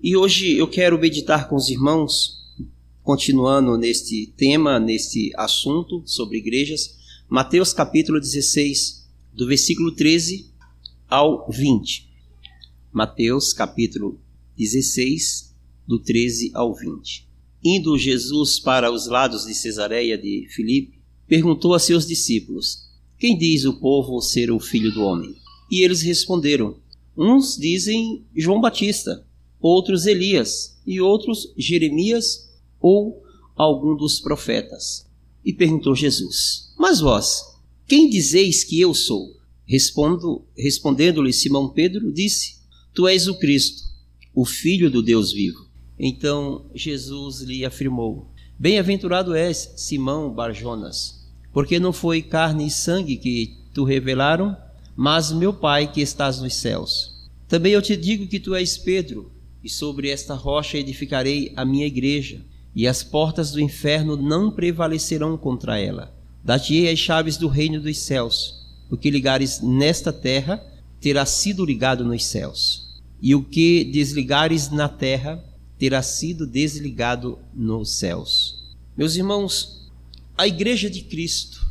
E hoje eu quero meditar com os irmãos, continuando neste tema, neste assunto sobre igrejas, Mateus capítulo 16, do versículo 13 ao 20. Mateus capítulo 16, do 13 ao 20. Indo Jesus para os lados de Cesareia de Filipe, perguntou a seus discípulos: quem diz o povo ser o Filho do Homem? E eles responderam: uns dizem João Batista, outros Elias, e outros Jeremias ou algum dos profetas. E perguntou Jesus: mas vós, quem dizeis que eu sou? Respondendo-lhe Simão Pedro, disse: tu és o Cristo, o Filho do Deus vivo. Então Jesus lhe afirmou: bem-aventurado és, Simão Bar-Jonas, porque não foi carne e sangue que tu revelaram, mas meu Pai que estás nos céus. Também eu te digo que tu és Pedro, e sobre esta rocha edificarei a minha igreja, e as portas do inferno não prevalecerão contra ela. Dar-te-ei as chaves do reino dos céus. O que ligares nesta terra terá sido ligado nos céus, e o que desligares na terra terá sido desligado nos céus. Meus irmãos, a igreja de Cristo,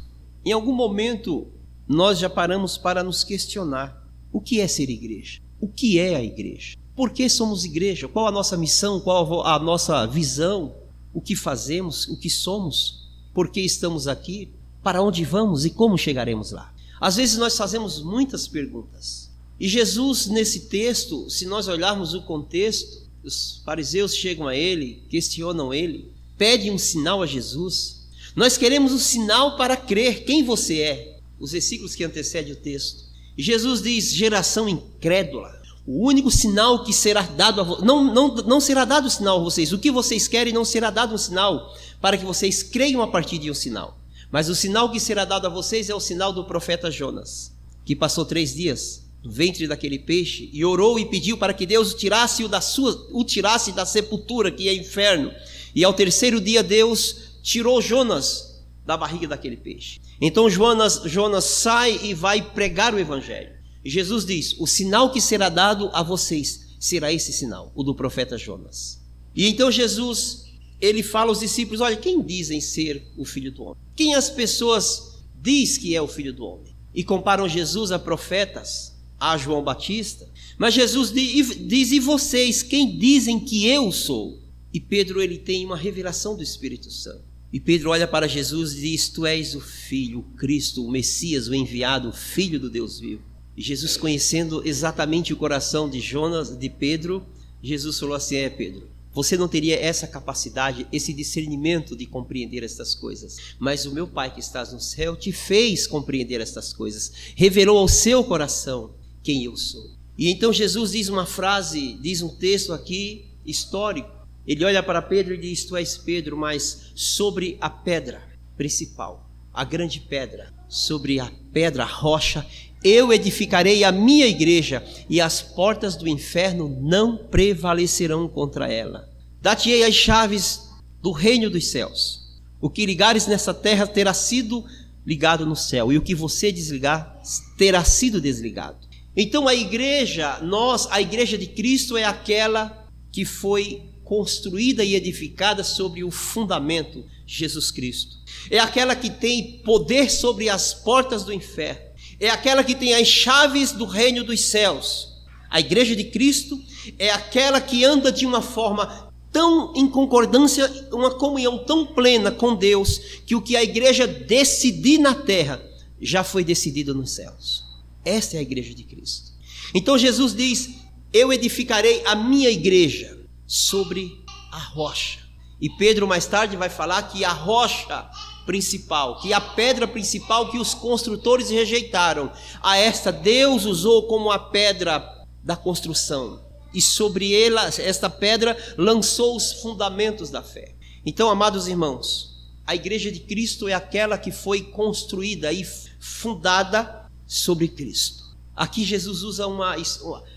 em algum momento nós já paramos para nos questionar: o que é ser igreja? O que é a igreja? Por que somos igreja? Qual a nossa missão? Qual a nossa visão? O que fazemos? O que somos? Por que estamos aqui? Para onde vamos e como chegaremos lá? Às vezes nós fazemos muitas perguntas. E Jesus, nesse texto, se nós olharmos o contexto, os fariseus chegam a ele, questionam ele, pedem um sinal a Jesus. Nós queremos um sinal para crer quem você é. Os versículos que antecedem o texto. E Jesus diz: geração incrédula. O único sinal que será dado a vocês, não será dado sinal a vocês. O que vocês querem não será dado um sinal, para que vocês creiam a partir de um sinal. Mas o sinal que será dado a vocês é o sinal do profeta Jonas, que passou 3 dias no ventre daquele peixe e orou e pediu para que Deus o tirasse da sepultura, que é inferno. E ao 3º dia Deus tirou Jonas da barriga daquele peixe. Então Jonas sai e vai pregar o evangelho. E Jesus diz: o sinal que será dado a vocês será esse sinal, o do profeta Jonas. E então Jesus, ele fala aos discípulos: olha, quem dizem ser o Filho do Homem? Quem as pessoas diz que é o Filho do Homem? E comparam Jesus a profetas, a João Batista. Mas Jesus diz: e vocês, quem dizem que eu sou? E Pedro, ele tem uma revelação do Espírito Santo. E Pedro olha para Jesus e diz: tu és o Filho, o Cristo, o Messias, o enviado, o Filho do Deus vivo. E Jesus, conhecendo exatamente o coração de Pedro, Jesus falou assim: Pedro, você não teria essa capacidade, esse discernimento de compreender estas coisas, mas o meu Pai que estás no céu te fez compreender estas coisas, revelou ao seu coração quem eu sou. E então Jesus diz uma frase, diz um texto aqui histórico. Ele olha para Pedro e diz: tu és Pedro, mas sobre a pedra principal, a grande pedra, sobre a pedra, a rocha, eu edificarei a minha igreja, e as portas do inferno não prevalecerão contra ela. Dar-te-ei as chaves do reino dos céus. O que ligares nessa terra terá sido ligado no céu, e o que você desligar terá sido desligado. Então a igreja de Cristo é aquela que foi construída e edificada sobre o fundamento Jesus Cristo. É aquela que tem poder sobre as portas do inferno. É aquela que tem as chaves do reino dos céus. A igreja de Cristo é aquela que anda de uma forma tão em concordância, uma comunhão tão plena com Deus, que o que a igreja decidir na terra já foi decidido nos céus. Esta é a igreja de Cristo. Então Jesus diz: eu edificarei a minha igreja sobre a rocha. E Pedro mais tarde vai falar que a rocha principal, que a pedra principal que os construtores rejeitaram, a esta Deus usou como a pedra da construção, e sobre ela, esta pedra, lançou os fundamentos da fé. Então, amados irmãos, a igreja de Cristo é aquela que foi construída e fundada sobre Cristo. Aqui Jesus usa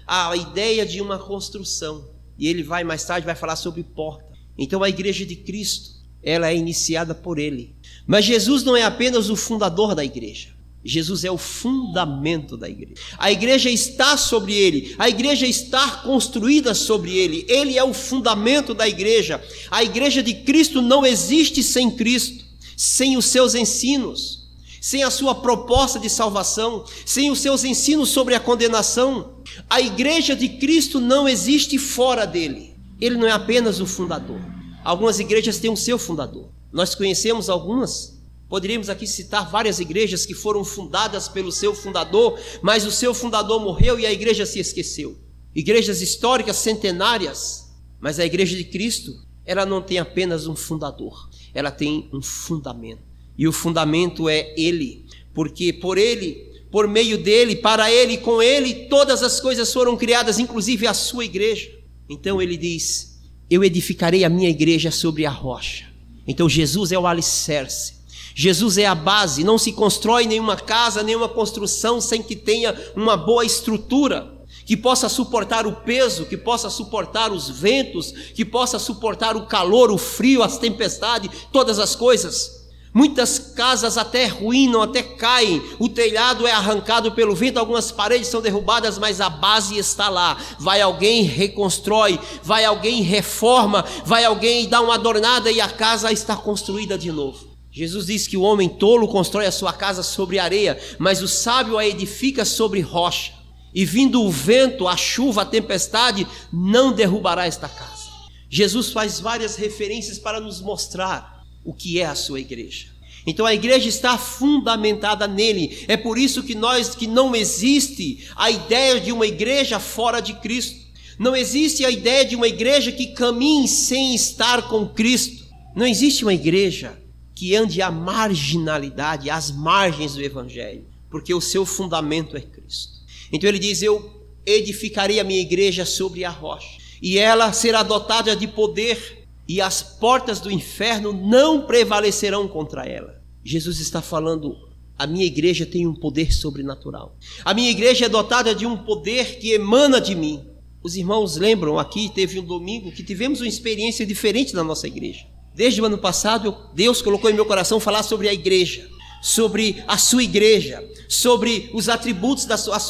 a ideia de uma construção, e ele mais tarde vai falar sobre porta. Então a igreja de Cristo, ela é iniciada por ele. Mas Jesus não é apenas o fundador da igreja. Jesus é o fundamento da igreja. A igreja está sobre ele, a igreja está construída sobre ele. Ele é o fundamento da igreja. A igreja de Cristo não existe sem Cristo, sem os seus ensinos, sem a sua proposta de salvação, sem os seus ensinos sobre a condenação. A igreja de Cristo não existe fora dele. Ele não é apenas o fundador. Algumas igrejas têm o seu fundador. Nós conhecemos algumas. Poderíamos aqui citar várias igrejas que foram fundadas pelo seu fundador, mas o seu fundador morreu e a igreja se esqueceu. Igrejas históricas centenárias, mas a igreja de Cristo, ela não tem apenas um fundador, ela tem um fundamento. E o fundamento é ele, porque por ele, por meio dele, para ele, com ele, todas as coisas foram criadas, inclusive a sua igreja. Então ele diz: eu edificarei a minha igreja sobre a rocha. Então Jesus é o alicerce. Jesus é a base. Não se constrói nenhuma casa, nenhuma construção sem que tenha uma boa estrutura, que possa suportar o peso, que possa suportar os ventos, que possa suportar o calor, o frio, as tempestades, todas as coisas. Muitas casas até ruinam, até caem, o telhado é arrancado pelo vento, algumas paredes são derrubadas, mas a base está lá. Vai alguém, reconstrói, vai alguém, reforma, vai alguém, dá uma adornada e a casa está construída de novo. Jesus diz que o homem tolo constrói a sua casa sobre areia, mas o sábio a edifica sobre rocha. E vindo o vento, a chuva, a tempestade, não derrubará esta casa. Jesus faz várias referências para nos mostrar o que é a sua igreja. Então a igreja está fundamentada nele. É por isso que não existe a ideia de uma igreja fora de Cristo. Não existe a ideia de uma igreja que caminhe sem estar com Cristo. Não existe uma igreja que ande à marginalidade, às margens do evangelho, porque o seu fundamento é Cristo. Então ele diz: eu edificarei a minha igreja sobre a rocha, e ela será dotada de poder, e as portas do inferno não prevalecerão contra ela. Jesus está falando: a minha igreja tem um poder sobrenatural. A minha igreja é dotada de um poder que emana de mim. Os irmãos lembram aqui, teve um domingo que tivemos uma experiência diferente na nossa igreja. Desde o ano passado, Deus colocou em meu coração falar sobre a igreja, sobre a sua igreja, sobre os atributos,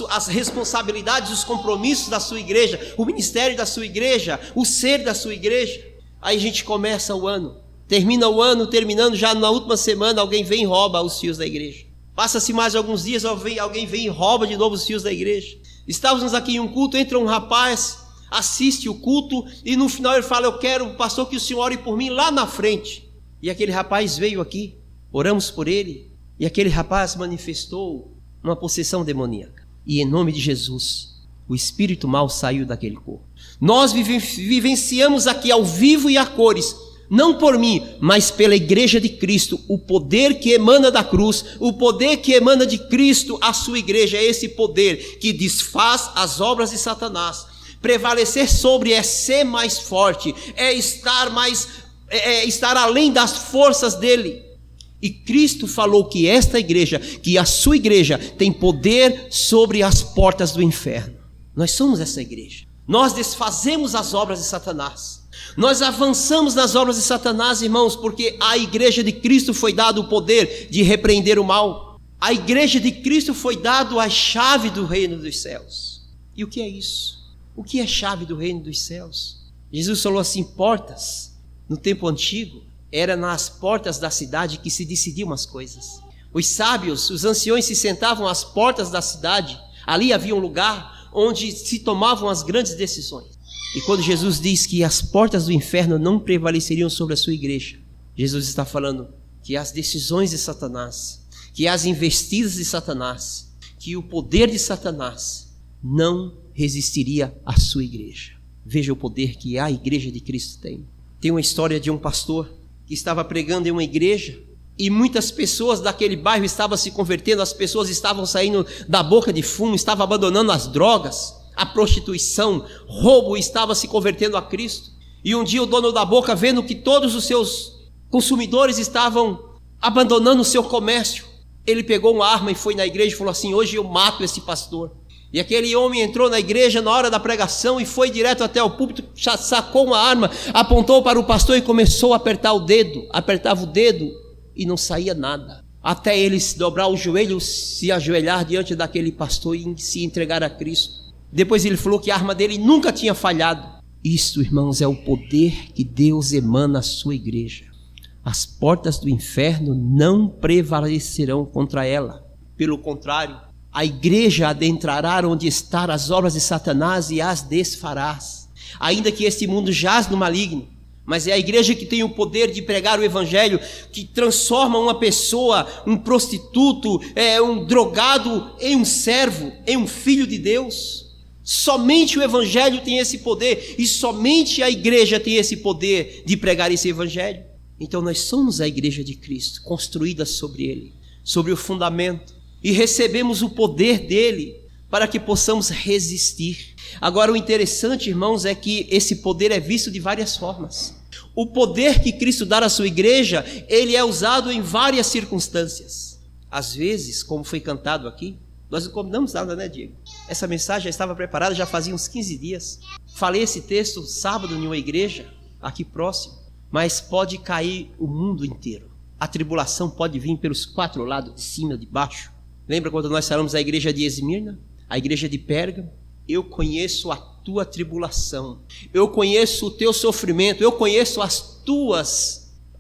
as responsabilidades, os compromissos da sua igreja, o ministério da sua igreja, o ser da sua igreja. Aí a gente começa o ano, termina o ano, terminando já na última semana, alguém vem e rouba os fios da igreja. Passa-se mais alguns dias, alguém vem e rouba de novo os fios da igreja. Estávamos aqui em um culto, entra um rapaz, assiste o culto e no final ele fala: eu quero, pastor, que o senhor ore por mim lá na frente. E aquele rapaz veio aqui, oramos por ele, e aquele rapaz manifestou uma possessão demoníaca. E em nome de Jesus, o espírito mau saiu daquele corpo. Nós vivenciamos aqui ao vivo e a cores, não por mim, mas pela igreja de Cristo, o poder que emana da cruz, o poder que emana de Cristo, a sua igreja, é esse poder que desfaz as obras de Satanás. Prevalecer sobre é ser mais forte, é estar além das forças dele. E Cristo falou que esta igreja, que a sua igreja, tem poder sobre as portas do inferno. Nós somos essa igreja. Nós desfazemos as obras de Satanás. Nós avançamos nas obras de Satanás, irmãos, porque a igreja de Cristo foi dado o poder de repreender o mal. A igreja de Cristo foi dado a chave do reino dos céus. E o que é isso? O que é chave do reino dos céus? Jesus falou assim: portas. No tempo antigo, era nas portas da cidade que se decidiam as coisas. Os sábios, os anciões se sentavam às portas da cidade. Ali havia um lugar onde se tomavam as grandes decisões. E quando Jesus diz que as portas do inferno não prevaleceriam sobre a sua igreja, Jesus está falando que as decisões de Satanás, que as investidas de Satanás, que o poder de Satanás não resistiria à sua igreja. Veja o poder que a igreja de Cristo tem. Tem uma história de um pastor que estava pregando em uma igreja e muitas pessoas daquele bairro estavam se convertendo, as pessoas estavam saindo da boca de fumo, estavam abandonando as drogas, a prostituição, roubo, estava se convertendo a Cristo. E um dia o dono da boca, vendo que todos os seus consumidores estavam abandonando o seu comércio, ele pegou uma arma e foi na igreja e falou assim: hoje eu mato esse pastor. E aquele homem entrou na igreja na hora da pregação e foi direto até o púlpito, sacou uma arma, apontou para o pastor e começou a apertar o dedo. Apertava o dedo e não saía nada. até ele dobrar o joelho, se ajoelhar diante daquele pastor e se entregar a Cristo. Depois ele falou que a arma dele nunca tinha falhado. Isto, irmãos, é o poder que Deus emana à sua igreja. As portas do inferno não prevalecerão contra ela. Pelo contrário, a igreja adentrará onde estão as obras de Satanás e as desfarás. Ainda que este mundo jaz no maligno, mas é a igreja que tem o poder de pregar o evangelho, que transforma uma pessoa, um prostituto, um drogado, em um servo, em um filho de Deus. Somente o evangelho tem esse poder, e somente a igreja tem esse poder de pregar esse evangelho. Então nós somos a igreja de Cristo, construída sobre ele, sobre o fundamento, e recebemos o poder dele para que possamos resistir. Agora, o interessante, irmãos, é que esse poder é visto de várias formas. O poder que Cristo dá à sua igreja, ele é usado em várias circunstâncias. Às vezes, como foi cantado aqui, nós não combinamos nada, né, Diego? Essa mensagem já estava preparada, já fazia uns 15 dias. Falei esse texto sábado em uma igreja, aqui próximo. Mas pode cair o mundo inteiro. A tribulação pode vir pelos 4 lados, de cima, de baixo. Lembra quando nós falamos da igreja de Esmirna? A igreja de Pérgamo? Eu conheço a tua tribulação, eu conheço o teu sofrimento, eu conheço a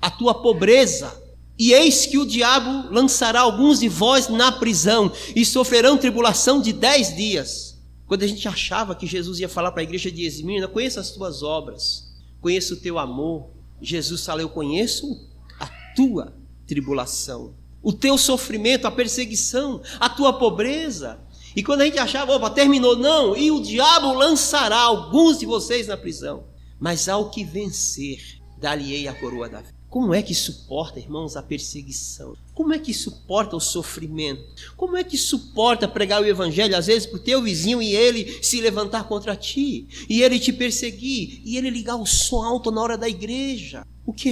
tua pobreza. E eis que o diabo lançará alguns de vós na prisão, e sofrerão tribulação de 10 dias. Quando a gente achava que Jesus ia falar para a igreja de Esmirna, conheço as tuas obras, conheço o teu amor. Jesus fala, eu conheço a tua tribulação, o teu sofrimento, a perseguição, a tua pobreza. E quando a gente achava, opa, terminou, não, e o diabo lançará alguns de vocês na prisão, mas ao que vencer, dar-lhe-ei a coroa da vida. Como é que suporta, irmãos, a perseguição? Como é que suporta o sofrimento? Como é que suporta pregar o evangelho, às vezes, para o teu vizinho e ele se levantar contra ti, e ele te perseguir, e ele ligar o som alto na hora da igreja? O que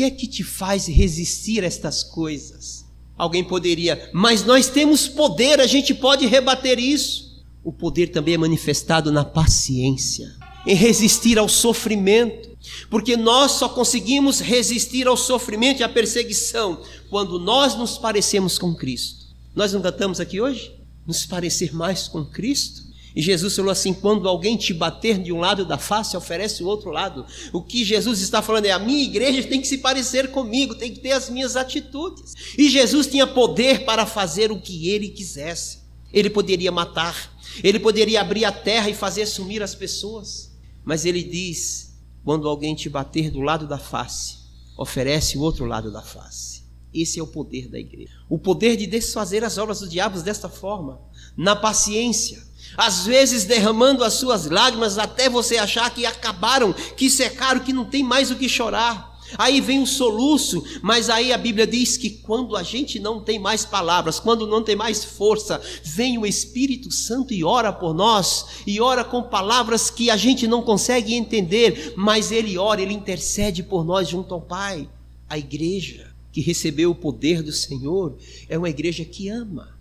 é que te faz resistir a estas coisas? Alguém poderia, mas nós temos poder, a gente pode rebater isso. O poder também é manifestado na paciência, em resistir ao sofrimento, porque nós só conseguimos resistir ao sofrimento e à perseguição quando nós nos parecemos com Cristo. Nós não cantamos aqui hoje? Nos parecer mais com Cristo? E Jesus falou assim, quando alguém te bater de um lado da face, oferece o outro lado. O que Jesus está falando é, a minha igreja tem que se parecer comigo, tem que ter as minhas atitudes. E Jesus tinha poder para fazer o que ele quisesse. Ele poderia matar, ele poderia abrir a terra e fazer sumir as pessoas. Mas ele diz, quando alguém te bater do lado da face, oferece o outro lado da face. Esse é o poder da igreja. O poder de desfazer as obras do diabo desta forma, na paciência. Às vezes derramando as suas lágrimas até você achar que acabaram, que secaram, que não tem mais o que chorar. Aí vem um soluço, mas aí a Bíblia diz que quando a gente não tem mais palavras, quando não tem mais força, vem o Espírito Santo e ora por nós, e ora com palavras que a gente não consegue entender, mas ele ora, ele intercede por nós junto ao Pai. A igreja que recebeu o poder do Senhor é uma igreja que ama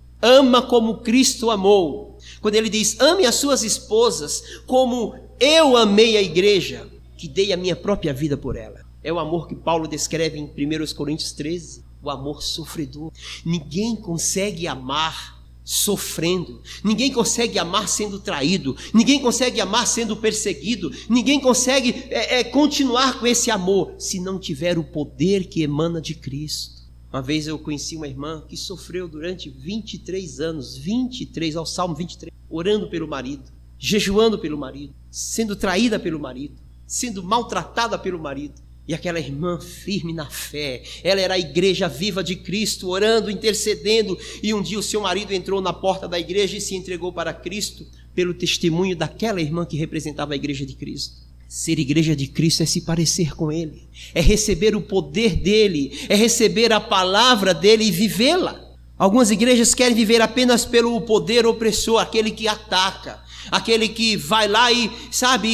como Cristo amou. Quando ele diz, ame as suas esposas como eu amei a igreja, que dei a minha própria vida por ela. É o amor que Paulo descreve em 1 Coríntios 13, o amor sofredor. Ninguém consegue amar sofrendo, ninguém consegue amar sendo traído, ninguém consegue amar sendo perseguido, ninguém consegue continuar com esse amor se não tiver o poder que emana de Cristo. Uma vez eu conheci uma irmã que sofreu durante 23 anos, ao Salmo 23, orando pelo marido, jejuando pelo marido, sendo traída pelo marido, sendo maltratada pelo marido. E aquela irmã firme na fé, ela era a igreja viva de Cristo, orando, intercedendo, e um dia o seu marido entrou na porta da igreja e se entregou para Cristo, pelo testemunho daquela irmã que representava a igreja de Cristo. Ser igreja de Cristo é se parecer com Ele, é receber o poder dEle, é receber a palavra dEle e vivê-la. Algumas igrejas querem viver apenas pelo poder opressor, aquele que ataca, aquele que vai lá e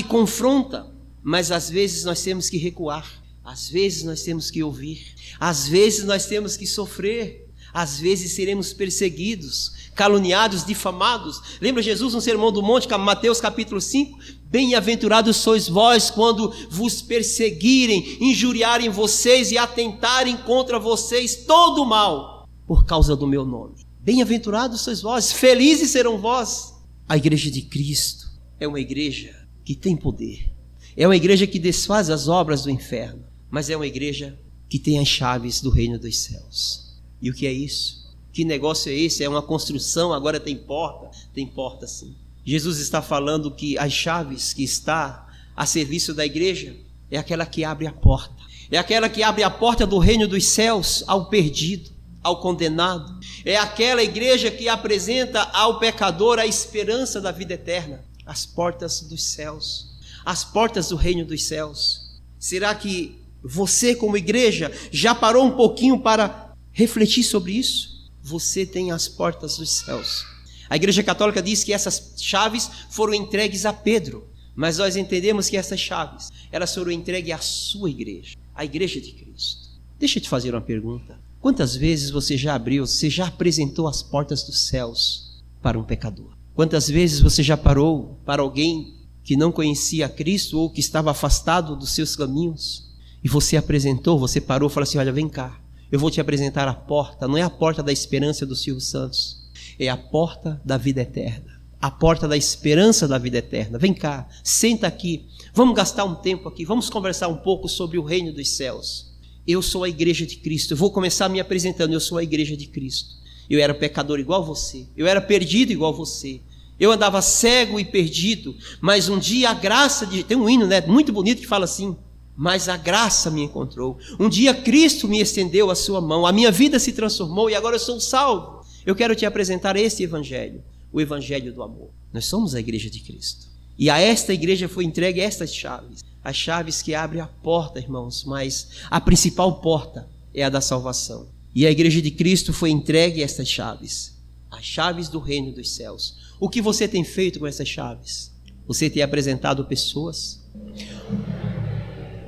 confronta. Mas às vezes nós temos que recuar, às vezes nós temos que ouvir, às vezes nós temos que sofrer, às vezes seremos perseguidos, caluniados, difamados. Lembra Jesus no Sermão do Monte, Mateus capítulo 5? Bem-aventurados sois vós quando vos perseguirem, injuriarem vocês e atentarem contra vocês todo o mal por causa do meu nome. Bem-aventurados sois vós, felizes serão vós. A igreja de Cristo é uma igreja que tem poder. É uma igreja que desfaz as obras do inferno. Mas é uma igreja que tem as chaves do reino dos céus. E o que é isso? Que negócio é esse? É uma construção, agora tem porta? Tem porta sim. Jesus está falando que as chaves que está a serviço da igreja é aquela que abre a porta. É aquela que abre a porta do reino dos céus ao perdido, ao condenado. É aquela igreja que apresenta ao pecador a esperança da vida eterna. As portas dos céus, as portas do reino dos céus. Será que você, como igreja, já parou um pouquinho para refletir sobre isso? Você tem as portas dos céus. A Igreja Católica diz que essas chaves foram entregues a Pedro, mas nós entendemos que essas chaves, elas foram entregues à sua igreja, a igreja de Cristo. Deixa eu te fazer uma pergunta. Quantas vezes você já abriu, você já apresentou as portas dos céus para um pecador? Quantas vezes você já parou para alguém que não conhecia a Cristo ou que estava afastado dos seus caminhos? E você apresentou, você parou e falou assim, olha, vem cá, eu vou te apresentar a porta. Não é a porta da esperança do Silvio Santos, é a porta da vida eterna, a porta da esperança da vida eterna. Vem cá, senta aqui, vamos gastar um tempo aqui, vamos conversar um pouco sobre o reino dos céus. Eu sou a igreja de Cristo, eu vou começar me apresentando, eu sou a igreja de Cristo. Eu era pecador igual você, eu era perdido igual você, eu andava cego e perdido, mas um dia a graça de... Tem um hino, né, muito bonito que fala assim, mas a graça me encontrou. Um dia Cristo me estendeu a sua mão, a minha vida se transformou e agora eu sou salvo. Eu quero te apresentar este evangelho, o evangelho do amor. Nós somos a igreja de Cristo. E a esta igreja foi entregue estas chaves. As chaves que abrem a porta, irmãos, mas a principal porta é a da salvação. E a igreja de Cristo foi entregue estas chaves. As chaves do reino dos céus. O que você tem feito com essas chaves? Você tem apresentado pessoas?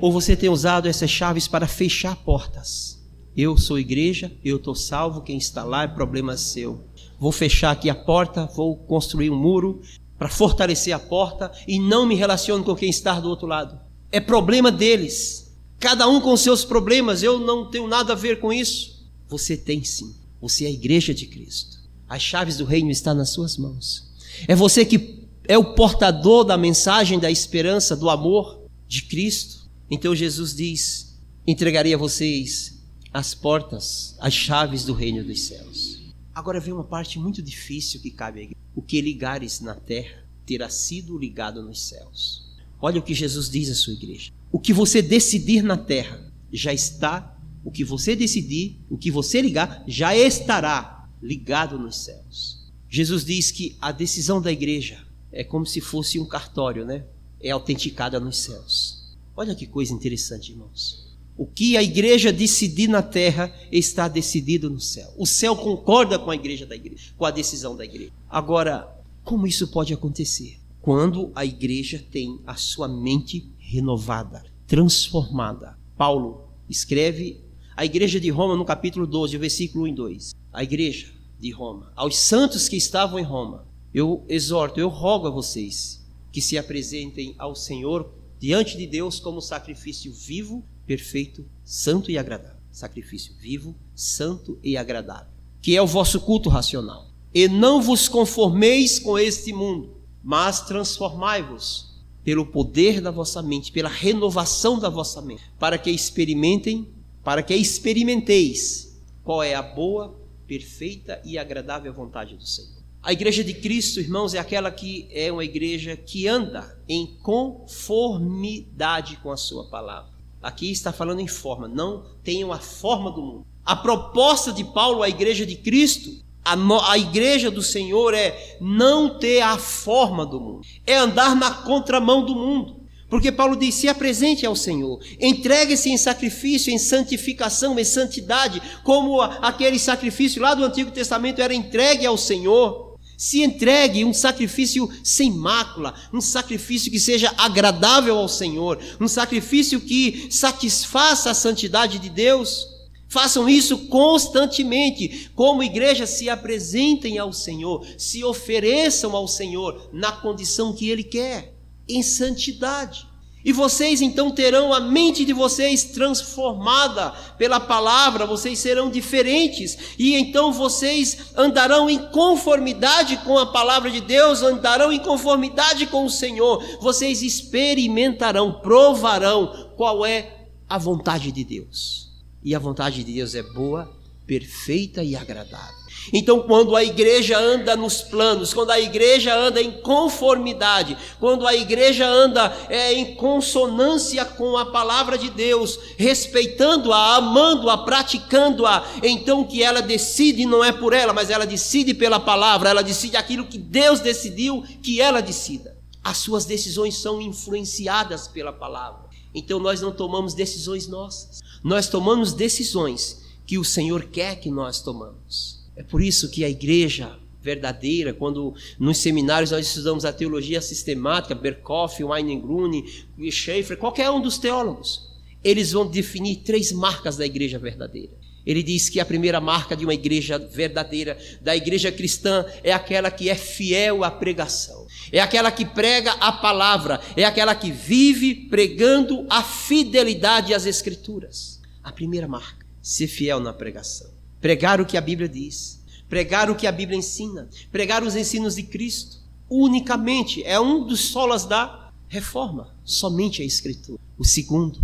Ou você tem usado essas chaves para fechar portas? Eu sou igreja, eu estou salvo, quem está lá é problema seu. Vou fechar aqui a porta, vou construir um muro para fortalecer a porta e não me relaciono com quem está do outro lado. É problema deles, cada um com seus problemas, eu não tenho nada a ver com isso. Você tem sim, você é a igreja de Cristo. As chaves do reino estão nas suas mãos. É você que é o portador da mensagem da esperança, do amor de Cristo. Então Jesus diz, entregarei a vocês as portas, as chaves do reino dos céus. Agora vem uma parte muito difícil que cabe à igreja. O que ligares na terra terá sido ligado nos céus. Olha o que Jesus diz à sua igreja. O que você decidir na terra já está, o que você decidir, o que você ligar já estará ligado nos céus. Jesus diz que a decisão da igreja é como se fosse um cartório, né? É autenticada nos céus. Olha que coisa interessante, irmãos. O que a igreja decidir na terra está decidido no céu. O céu concorda com a igreja da igreja, com a decisão da igreja. Agora, como isso pode acontecer? Quando a igreja tem a sua mente renovada, transformada. Paulo escreve à igreja de Roma no capítulo 12, versículo 1 e 2. A igreja de Roma, aos santos que estavam em Roma, eu exorto, eu rogo a vocês que se apresentem ao Senhor diante de Deus como sacrifício vivo, perfeito, santo e agradável. Sacrifício vivo, santo e agradável, que é o vosso culto racional. E não vos conformeis com este mundo, mas transformai-vos pelo poder da vossa mente, pela renovação da vossa mente, para que experimenteis qual é a boa, perfeita e agradável vontade do Senhor. A igreja de Cristo, irmãos, é aquela que é uma igreja que anda em conformidade com a sua palavra. Aqui está falando em forma, não tenham a forma do mundo. A proposta de Paulo à igreja de Cristo, a igreja do Senhor, é não ter a forma do mundo, é andar na contramão do mundo. Porque Paulo diz, se apresente ao Senhor, entregue-se em sacrifício, em santificação, em santidade, como aquele sacrifício lá do Antigo Testamento era entregue ao Senhor. Se entregue um sacrifício sem mácula, um sacrifício que seja agradável ao Senhor, um sacrifício que satisfaça a santidade de Deus. Façam isso constantemente, como igreja, se apresentem ao Senhor, se ofereçam ao Senhor na condição que Ele quer, em santidade. E vocês então terão a mente de vocês transformada pela palavra, vocês serão diferentes, e então vocês andarão em conformidade com a palavra de Deus, andarão em conformidade com o Senhor, vocês experimentarão, provarão qual é a vontade de Deus. E a vontade de Deus é boa, perfeita e agradável. Então, quando a igreja anda nos planos, quando a igreja anda em conformidade, quando a igreja anda em consonância com a palavra de Deus, respeitando-a, amando-a, praticando-a, então que ela decide, não é por ela, mas ela decide pela palavra, ela decide aquilo que Deus decidiu que ela decida. As suas decisões são influenciadas pela palavra. Então nós não tomamos decisões nossas, nós tomamos decisões que o Senhor quer que nós tomamos. É por isso que a igreja verdadeira, quando nos seminários nós estudamos a teologia sistemática, Berkhoff, Weingrund, Schaeffer, qualquer um dos teólogos, eles vão definir 3 marcas da igreja verdadeira. Ele diz que a primeira marca de uma igreja verdadeira, da igreja cristã, é aquela que é fiel à pregação, é aquela que prega a palavra, é aquela que vive pregando a fidelidade às Escrituras. A primeira marca, ser fiel na pregação. Pregar o que a Bíblia diz, pregar o que a Bíblia ensina, pregar os ensinos de Cristo, unicamente, é um dos solas da reforma, somente a Escritura. O segundo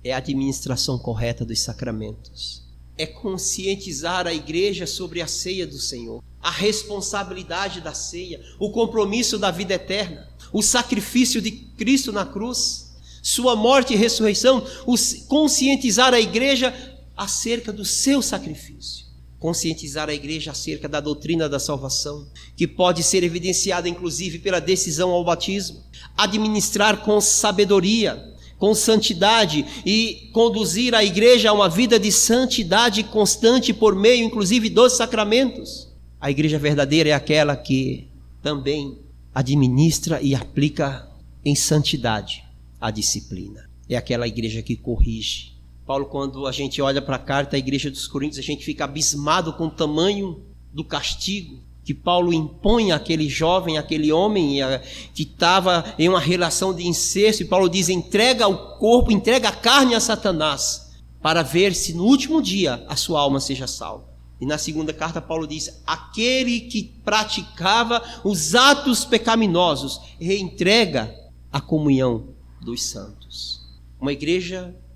é a administração correta dos sacramentos, é conscientizar a igreja sobre a ceia do Senhor, a responsabilidade da ceia, o compromisso da vida eterna, o sacrifício de Cristo na cruz, sua morte e ressurreição, conscientizar a igreja acerca do seu sacrifício, conscientizar a igreja acerca da doutrina da salvação, que pode ser evidenciada inclusive pela decisão ao batismo, administrar com sabedoria, com santidade e conduzir a igreja a uma vida de santidade constante por meio inclusive dos sacramentos. A igreja verdadeira é aquela que também administra e aplica em santidade a disciplina. É aquela igreja que corrige. Paulo, quando a gente olha para a carta à igreja dos Coríntios, a gente fica abismado com o tamanho do castigo que Paulo impõe àquele jovem, àquele homem que estava em uma relação de incesto. E Paulo diz: entrega o corpo, entrega a carne a Satanás, para ver se no último dia a sua alma seja salva. E na segunda carta Paulo diz: aquele que praticava os atos pecaminosos reentrega a comunhão dos santos.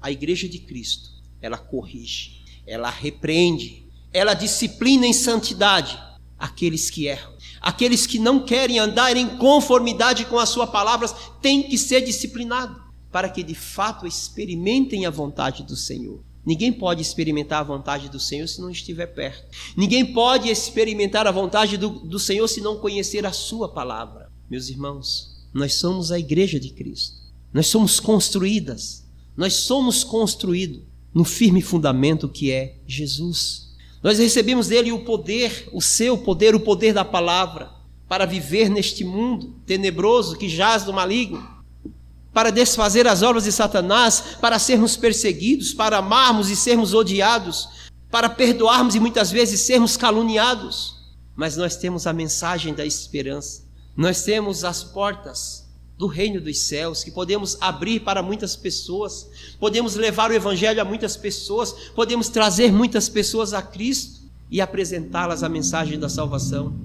A igreja de Cristo, ela corrige, ela repreende, ela disciplina em santidade aqueles que erram. Aqueles que não querem andar em conformidade com as suas palavras têm que ser disciplinados, para que de fato experimentem a vontade do Senhor. Ninguém pode experimentar a vontade do Senhor se não estiver perto. Ninguém pode experimentar a vontade do Senhor se não conhecer a sua palavra. Meus irmãos, nós somos a igreja de Cristo. Nós somos construídos no firme fundamento que é Jesus. Nós recebemos dele o poder, o seu poder, o poder da palavra, para viver neste mundo tenebroso que jaz do maligno, para desfazer as obras de Satanás, para sermos perseguidos, para amarmos e sermos odiados, para perdoarmos e muitas vezes sermos caluniados. Mas nós temos a mensagem da esperança, nós temos as portas do reino dos céus, que podemos abrir para muitas pessoas, podemos levar o evangelho a muitas pessoas, podemos trazer muitas pessoas a Cristo e apresentá-las a mensagem da salvação.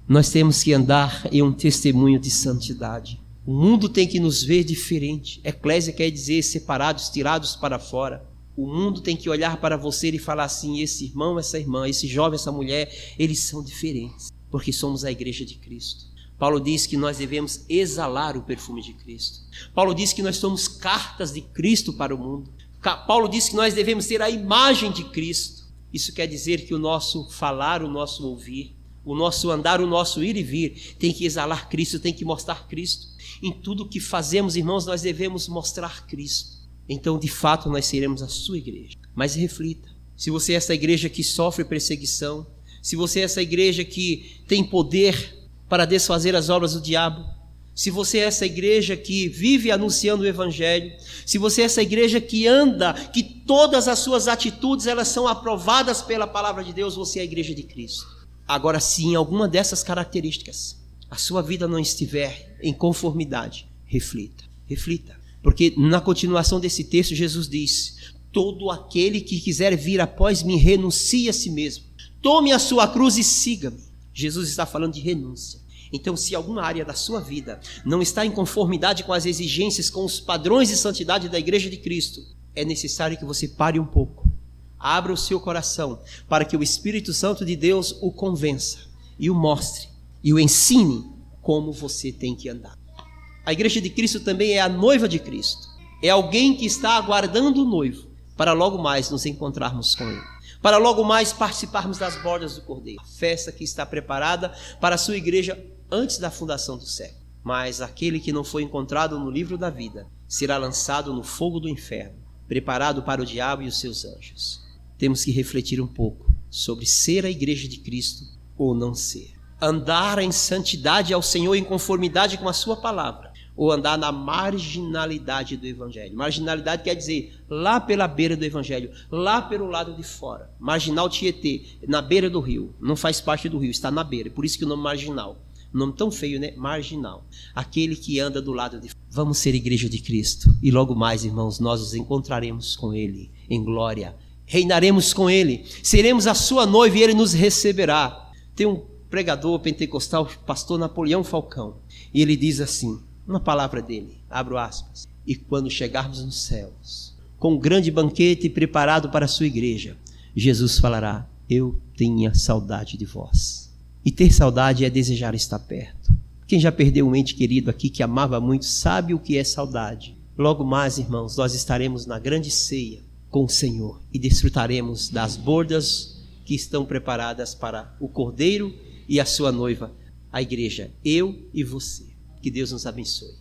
Nós temos que andar em um testemunho de santidade. O mundo tem que nos ver diferente. Eclésia quer dizer separados, tirados para fora. O mundo tem que olhar para você e falar assim: esse irmão, essa irmã, esse jovem, essa mulher, eles são diferentes, porque somos a igreja de Cristo. Paulo diz que nós devemos exalar o perfume de Cristo. Paulo diz que nós somos cartas de Cristo para o mundo. Paulo diz que nós devemos ter a imagem de Cristo. Isso quer dizer que o nosso falar, o nosso ouvir, o nosso andar, o nosso ir e vir tem que exalar Cristo, tem que mostrar Cristo. Em tudo que fazemos, irmãos, nós devemos mostrar Cristo. Então, de fato, nós seremos a sua igreja. Mas reflita, se você é essa igreja que sofre perseguição, se você é essa igreja que tem poder para desfazer as obras do diabo, se você é essa igreja que vive anunciando o evangelho, se você é essa igreja que anda, que todas as suas atitudes elas são aprovadas pela palavra de Deus, você é a igreja de Cristo. Agora, se em alguma dessas características a sua vida não estiver em conformidade, reflita. Porque na continuação desse texto, Jesus diz: todo aquele que quiser vir após mim, renuncie a si mesmo. Tome a sua cruz e siga-me. Jesus está falando de renúncia. Então, se alguma área da sua vida não está em conformidade com as exigências, com os padrões de santidade da Igreja de Cristo, é necessário que você pare um pouco. Abra o seu coração para que o Espírito Santo de Deus o convença e o mostre e o ensine como você tem que andar. A Igreja de Cristo também é a noiva de Cristo. É alguém que está aguardando o noivo para logo mais nos encontrarmos com ele, para logo mais participarmos das bordas do Cordeiro, a festa que está preparada para a sua igreja antes da fundação do século. Mas aquele que não foi encontrado no livro da vida será lançado no fogo do inferno, preparado para o diabo e os seus anjos. Temos que refletir um pouco sobre ser a igreja de Cristo ou não ser. Andar em santidade ao Senhor em conformidade com a sua palavra, ou andar na marginalidade do Evangelho. Marginalidade quer dizer lá pela beira do Evangelho, lá pelo lado de fora. Marginal Tietê, na beira do rio, não faz parte do rio, está na beira, por isso que o nome marginal. Nome tão feio, né? Marginal. Aquele que anda do lado de fora. Vamos ser igreja de Cristo. E logo mais, irmãos, nós nos encontraremos com Ele em glória. Reinaremos com Ele. Seremos a sua noiva e Ele nos receberá. Tem um pregador pentecostal, pastor Napoleão Falcão. E ele diz assim, uma palavra dele, abro aspas: e quando chegarmos nos céus, com um grande banquete preparado para a sua igreja, Jesus falará: eu tenho saudade de vós. E ter saudade é desejar estar perto. Quem já perdeu um ente querido aqui que amava muito sabe o que é saudade. Logo mais, irmãos, nós estaremos na grande ceia com o Senhor e desfrutaremos das bordas que estão preparadas para o Cordeiro e a sua noiva, a igreja, eu e você. Que Deus nos abençoe.